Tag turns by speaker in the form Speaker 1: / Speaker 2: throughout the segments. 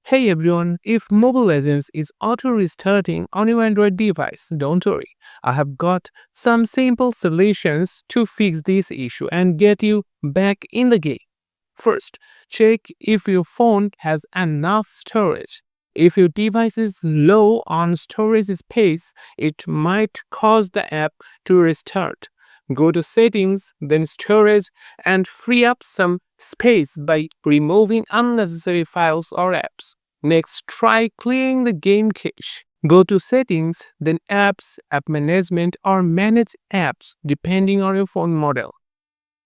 Speaker 1: Hey everyone, if Mobile Legends is auto restarting on your Android device, don't worry. I have got some simple solutions to fix this issue and get you back in the game. First, check if your phone has enough storage. If your device is low on storage space, it might cause the app to restart. Go to Settings, then Storage, and free up some space by removing unnecessary files or apps. Next, try clearing the game cache. Go to Settings, then Apps, App Management, or Manage Apps depending on your phone model.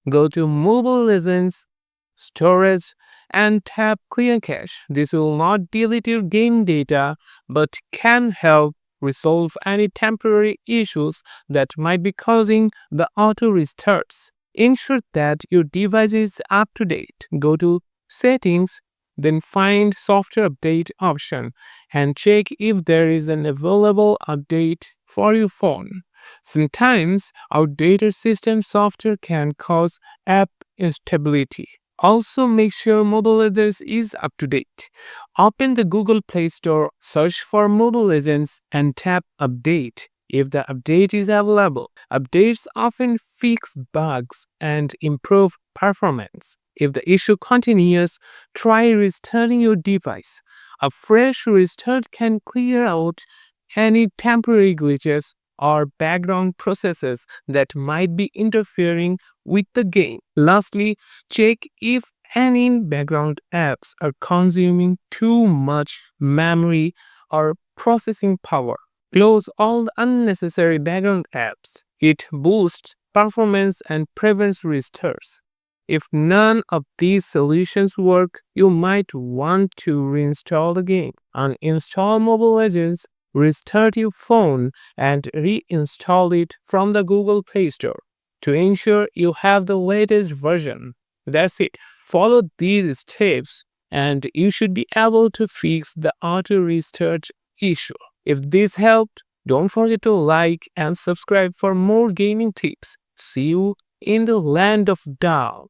Speaker 1: Go to Mobile Legends, Storage, and tap Clear Cache. This will not delete your game data but can help resolve any temporary issues that might be causing the auto restarts. Ensure that your device is up to date. Go to Settings, then find Software Update option and check if there is an available update for your phone. Sometimes outdated system software can cause app instability. Also, make sure Mobile Legends is up to date. Open the Google Play Store, search for Mobile Legends, and tap Update if the update is available. Updates often fix bugs and improve performance. If the issue continues, try restarting your device. A fresh restart can clear out any temporary glitches or background processes that might be interfering with the game. Lastly, check if any background apps are consuming too much memory or processing power. Close all the unnecessary background apps. It boosts performance and prevents restarts. If none of these solutions work, you might want to reinstall the game. Uninstall Mobile Legends, restart your phone, and reinstall it from the Google Play Store to ensure you have the latest version. That's it. Follow these steps and you should be able to fix the auto restart issue. If this helped, don't forget to like and subscribe for more gaming tips. See you in the land of Dao.